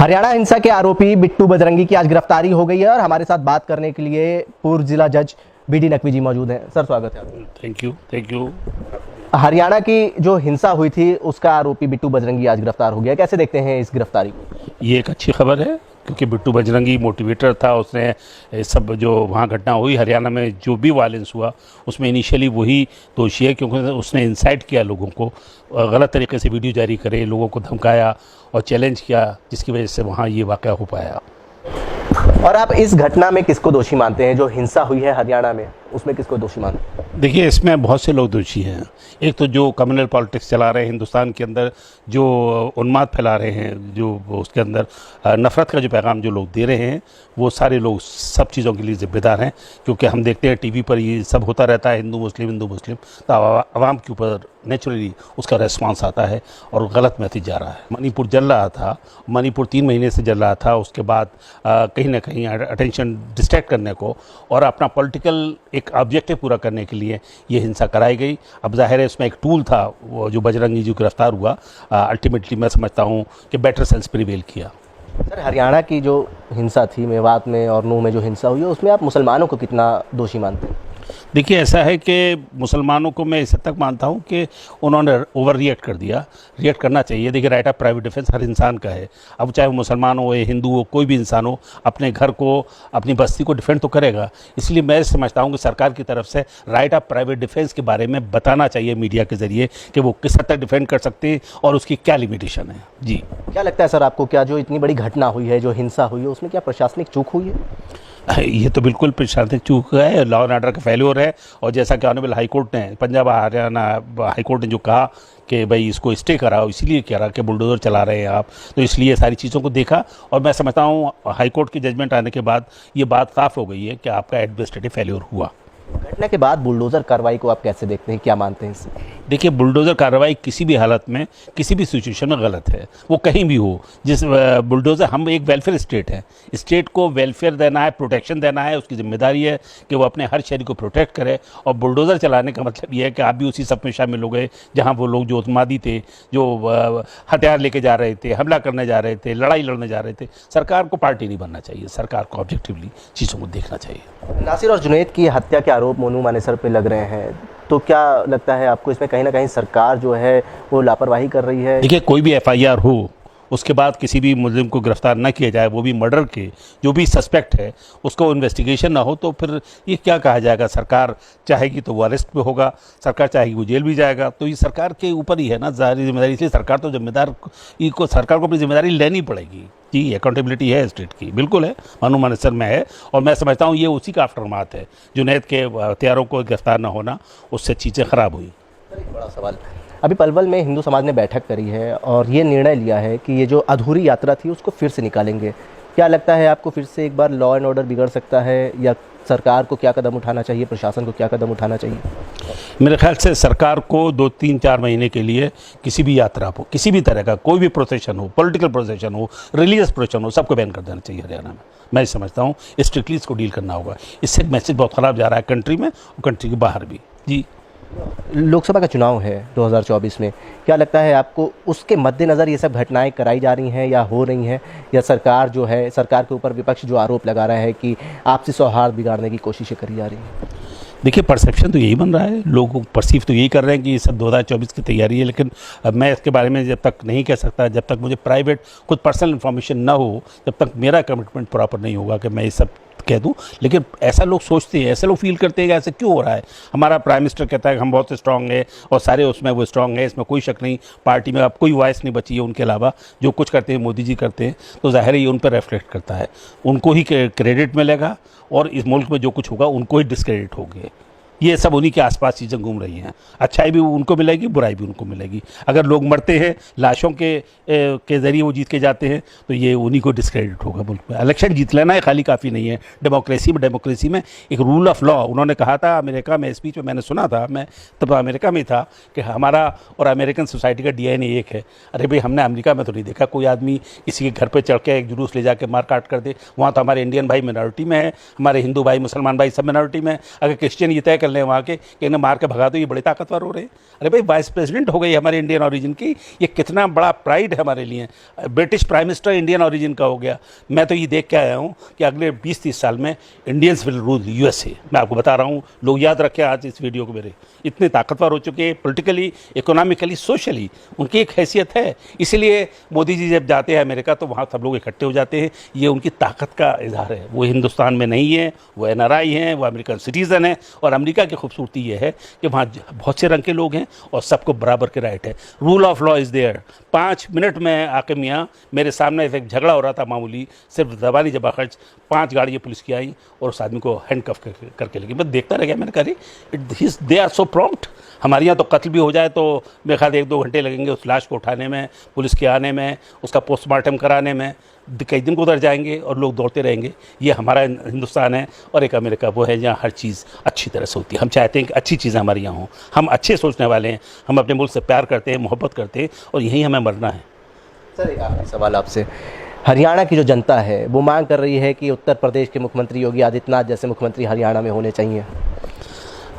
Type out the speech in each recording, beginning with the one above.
हरियाणा हिंसा के आरोपी बिट्टू बजरंगी की आज गिरफ्तारी हो गई है और हमारे साथ बात करने के लिए पूर्व जिला जज बीडी नकवी जी मौजूद हैं। सर स्वागत है। Thank you. हरियाणा की जो हिंसा हुई थी उसका आरोपी बिट्टू बजरंगी आज गिरफ्तार हो गया, कैसे देखते हैं इस गिरफ्तारी को? ये एक अच्छी खबर है क्योंकि बिट्टू बजरंगी मोटिवेटर था। उसने सब जो वहाँ घटना हुई हरियाणा में जो भी वायलेंस हुआ उसमें इनिशियली वही दोषी है, क्योंकि उसने इंसाइट किया लोगों को, गलत तरीके से वीडियो जारी करे, लोगों को धमकाया और चैलेंज किया, जिसकी वजह से वहाँ ये वाक़या हो पाया। और आप इस घटना में किसको दोषी मानते हैं? जो हिंसा हुई है हरियाणा में उसमें किसको दोषी मानते हैं? देखिए, इसमें बहुत से लोग दोषी हैं। एक तो जो कम्युनल पॉलिटिक्स चला रहे हैं हिंदुस्तान के अंदर, जो उन्माद फैला रहे हैं, जो उसके अंदर नफ़रत का जो पैगाम जो लोग दे रहे हैं, वो सारे लोग सब चीज़ों के लिए जिम्मेदार हैं। क्योंकि हम देखते हैं टीवी पर ये सब होता रहता है, हिंदू मुस्लिम तो आवाम के ऊपर नेचुरली उसका रेस्पॉन्स आता है और गलत मैसेज जा रहा है। मणिपुर जल रहा था, मणिपुर 3 महीने से जल रहा था, उसके बाद कहीं ना कहीं अटेंशन डिस्ट्रैक्ट करने को और अपना पॉलिटिकल एक ऑब्जेक्टिव पूरा करने के लिए ये हिंसा कराई गई। अब जाहिर है इसमें एक टूल था, वो जो बजरंगी जी गिरफ्तार हुआ, अल्टीमेटली मैं समझता हूँ कि बेटर सेंस प्रिवेल किया। सर, हरियाणा की जो हिंसा थी, मेवात में और नूह में जो हिंसा हुई है उसमें आप मुसलमानों को कितना दोषी मानते हैं? देखिए, ऐसा है कि मुसलमानों को मैं इस हद तक मानता हूँ कि उन्होंने ओवर रिएक्ट कर दिया। रिएक्ट करना चाहिए। देखिए, राइट ऑफ प्राइवेट डिफेंस हर इंसान का है। अब चाहे वो मुसलमान हो या हिंदू हो, कोई भी इंसान हो, अपने घर को, अपनी बस्ती को डिफेंड तो करेगा। इसलिए मैं समझता हूँ कि सरकार की तरफ से राइट ऑफ प्राइवेट डिफेंस के बारे में बताना चाहिए मीडिया के जरिए कि वो किस हद तक डिफेंड कर सकते हैं और उसकी क्या लिमिटेशन है। जी, क्या लगता है सर आपको, क्या जो इतनी बड़ी घटना हुई है, जो हिंसा हुई है, उसमें क्या प्रशासनिक चूक हुई है? ये तो बिल्कुल प्रशासनिक चूक है, लॉ एंड ऑर्डर का फेल्योर है। और जैसा कि ऑनरेबल हाई कोर्ट ने, पंजाब हरियाणा हाई कोर्ट ने जो कहा कि भाई इसको स्टे कराओ, इसीलिए कह रहा कि बुलडोज़र चला रहे हैं आप, तो इसलिए सारी चीज़ों को देखा। और मैं समझता हूँ हाई कोर्ट की जजमेंट आने के बाद ये बात साफ हो गई है कि आपका एडमिनिस्ट्रेटिव फेल्योर हुआ। घटना के बाद बुलडोज़र कार्रवाई को आप कैसे देखते हैं, क्या मानते हैं इससे? देखिए, बुलडोज़र कार्रवाई किसी भी हालत में, किसी भी सिचुएशन में गलत है, वो कहीं भी हो। जिस बुलडोज़र, हम एक वेलफेयर स्टेट है, स्टेट को वेलफेयर देना है, प्रोटेक्शन देना है, उसकी जिम्मेदारी है कि वो अपने हर शहरी को प्रोटेक्ट करे। और बुलडोज़र चलाने का मतलब ये है कि आप भी उसी सब में शामिल हो गए जहाँ वो लोग जो उन्मादी थे, जो हथियार लेके जा रहे थे, हमला करने जा रहे थे, लड़ाई लड़ने जा रहे थे। सरकार को पार्टी नहीं बनना चाहिए, सरकार को ऑब्जेक्टिवली चीज़ों को देखना चाहिए। नासिर और जुनैद की हत्या के आरोप मोनू मानेसर पे लग रहे हैं, तो क्या लगता है आपको इसमें कहीं ना कहीं सरकार जो है वो लापरवाही कर रही है? देखिए, कोई भी FIR हो, उसके बाद किसी भी मुल्ज़िम को गिरफ्तार न किया जाए, वो भी मर्डर के जो भी सस्पेक्ट है, उसको इन्वेस्टिगेशन ना हो, तो फिर ये क्या कहा जाएगा? सरकार चाहेगी तो वो अरेस्ट भी होगा, सरकार चाहेगी वो जेल भी जाएगा। तो ये सरकार के ऊपर ही है ना सारी जिम्मेदारी। इसलिए सरकार तो सरकार को अपनी जिम्मेदारी लेनी पड़ेगी। जी, अकाउंटेबिलिटी है स्टेट की, बिल्कुल है, मोनू मानेसर में है। और मैं समझता हूँ ये उसी का आफ्टरमाथ है। जुनैद के हत्यारों को गिरफ्तार न होना, उससे चीज़ें ख़राब हुई। एक बड़ा सवाल, अभी पलवल में हिंदू समाज ने बैठक करी है और ये निर्णय लिया है कि ये जो अधूरी यात्रा थी उसको फिर से निकालेंगे। क्या लगता है आपको, फिर से एक बार लॉ एंड ऑर्डर बिगड़ सकता है, या सरकार को क्या कदम उठाना चाहिए, प्रशासन को क्या कदम उठाना चाहिए? मेरे ख्याल से सरकार को 2-3-4 महीने के लिए किसी भी यात्रा को, किसी भी तरह का कोई भी प्रोसेशन हो, पॉलिटिकल प्रोसेशन हो, रिलीजियस प्रोसेशन हो, सबको बैन कर देना चाहिए हरियाणा में। मैं समझता हूँ स्ट्रिक्टली इसको डील करना होगा। इससे मैसेज बहुत ख़राब जा रहा है कंट्री में और कंट्री के बाहर भी। जी, लोकसभा का चुनाव है 2024 में, क्या लगता है आपको, उसके मद्देनज़र ये सब घटनाएं कराई जा रही हैं या हो रही हैं, या सरकार जो है, सरकार के ऊपर विपक्ष जो आरोप लगा रहा है कि आपसी सौहार्द बिगाड़ने की कोशिशें करी जा रही हैं? देखिए, परसेप्शन तो यही बन रहा है, लोग परसीव तो यही कर रहे हैं कि ये सब 2024 की तैयारी है। लेकिन अब मैं इसके बारे में जब तक नहीं कह सकता, जब तक मुझे प्राइवेट कुछ पर्सनल इन्फॉर्मेशन ना हो, जब तक मेरा कमिटमेंट प्रॉपर नहीं होगा कि मैं ये सब कह दूं। लेकिन ऐसा लोग सोचते हैं, ऐसे लोग फील करते हैं कि ऐसे क्यों हो रहा है। हमारा प्राइम मिनिस्टर कहता है कि हम बहुत स्ट्रांग है और सारे उसमें वो स्ट्रांग है, इसमें कोई शक नहीं। पार्टी में अब कोई वॉइस नहीं बची है उनके अलावा, जो कुछ करते हैं मोदी जी करते हैं, तो जाहिर है ये उन पर रिफ्लेक्ट करता है। उनको ही क्रेडिट मिलेगा और इस मुल्क में जो कुछ होगा उनको ही डिस्क्रेडिट होगी। ये सब उन्हीं के आसपास चीज़ें घूम रही हैं। अच्छाई भी उनको मिलेगी, बुराई भी उनको मिलेगी। अगर लोग मरते हैं, लाशों के ज़रिए वो जीत के जाते हैं, तो ये उन्हीं को डिस्क्रेडिट होगा मुल्क में। इलेक्शन जीत लेना है खाली काफ़ी नहीं है। डेमोक्रेसी में एक रूल ऑफ लॉ, उन्होंने कहा था अमेरिका में, स्पीच में मैंने सुना था, मैं तब अमेरिका में था, कि हमारा और अमेरिकन सोसाइटी का DNA एक है। अरे भाई, हमने अमेरिका में तो नहीं देखा कोई आदमी किसी के घर पर चढ़ के एक जुलूस ले जाके मार काट कर दे। वहाँ तो हमारे इंडियन भाई मिनॉरिटी में है, हमारे हिंदू भाई, मुसलमान भाई सब मिनॉरिटी में। अगर क्रिश्चियन ये तय कर रहे हैं वहाँ के कि इन्हें मार के भगा दो, ये बड़े ताकतवर हो रहे हैं। अरे भाई, वाइस प्रेसिडेंट हो गई हमारे इंडियन ओरिजिन की, ये कितना बड़ा प्राइड है हमारे लिए। British prime minister Indian origin का हो गया। मैं तो ये देख के आया हूँ कि अगले 20-30 साल में इंडियंस विल रूल यूएसए। मैं आपको बता रहा हूँ, लोग याद रखें आज इस वीडियो को मेरे, इतने ताकतवर हो चुके हैं पॉलिटिकली, इकोनॉमिकली, सोशली, उनकी एक हैसियत है। इसीलिए मोदी जी जब जाते हैं अमेरिका तो वहाँ सब लोग इकट्ठे हो जाते हैं। ये उनकी ताकत का इजहार है। वो हिंदुस्तान में नहीं है, वो एनआरआई हैं, वो अमेरिकन सिटीज़न है। और अमेरिका की खूबसूरती ये है कि वहाँ बहुत से रंग के लोग हैं और सबको बराबर के राइट है। Rule of law is there. 5 minute में आके मियाँ मेरे सामने एक झगड़ा हो रहा था मामूली, सिर्फ ज़बानी जबा खर्च, 5 गाड़ियाँ पुलिस की आई और उस आदमी को हैंडकफ करके लगी। मैं देखता रह गया, मैंने कहा दे आर सो प्रॉम्प्ट। हमारे यहाँ तो कत्ल भी हो जाए तो मेरे ख्याल 1-2 घंटे लगेंगे उस लाश को उठाने में, पुलिस के आने में, उसका पोस्टमार्टम कराने में, कई दिन गुजर जाएंगे और लोग दौड़ते रहेंगे। ये हमारा हिंदुस्तान है और एक अमेरिका वो है जहाँ हर चीज़ अच्छी तरह से होती है। हम चाहते हैं कि अच्छी चीज़ें हमारे यहाँ हों। हम अच्छे सोचने वाले हैं, हम अपने मुल्क से प्यार करते हैं, मोहब्बत करते हैं और यहीं हमें मरना है। सर, एक आखिरी सवाल आपसे। हरियाणा की जो जनता है वो मांग कर रही है कि उत्तर प्रदेश के मुख्यमंत्री योगी आदित्यनाथ जैसे मुख्यमंत्री हरियाणा में होने चाहिए।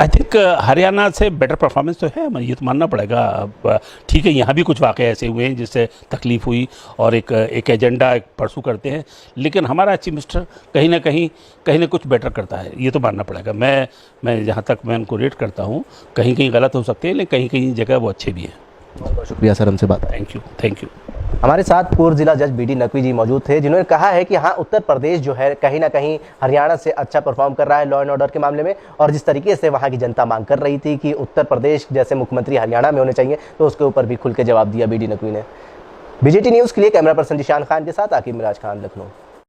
आई थिंक हरियाणा से बेटर परफॉर्मेंस तो है, ये तो मानना पड़ेगा। अब ठीक है, यहाँ भी कुछ वाक़े ऐसे हुए हैं जिससे तकलीफ़ हुई और एक एजेंडा एक परसू करते हैं, लेकिन हमारा चीफ मिनिस्टर कहीं ना कुछ बेटर करता है, ये तो मानना पड़ेगा। मैं जहाँ तक मैं उनको रेट करता हूँ, कहीं कहीं गलत हो सकते हैं लेकिन कहीं जगह वो अच्छे भी हैं। बहुत बहुत शुक्रिया सर हमसे बात। Thank you. हमारे साथ पूर्व जिला जज बीडी नकवी जी मौजूद थे, जिन्होंने कहा है कि हाँ, उत्तर प्रदेश जो है कहीं ना कहीं हरियाणा से अच्छा परफॉर्म कर रहा है लॉ एंड ऑर्डर के मामले में। और जिस तरीके से वहाँ की जनता मांग कर रही थी कि उत्तर प्रदेश जैसे मुख्यमंत्री हरियाणा में होने चाहिए, तो उसके ऊपर भी खुल के जवाब दिया बीडी नकवी ने। बीजेटी न्यूज़ के लिए कैमरा पर्सन जिशान खान के साथ आकिब मिराज खान, लखनऊ।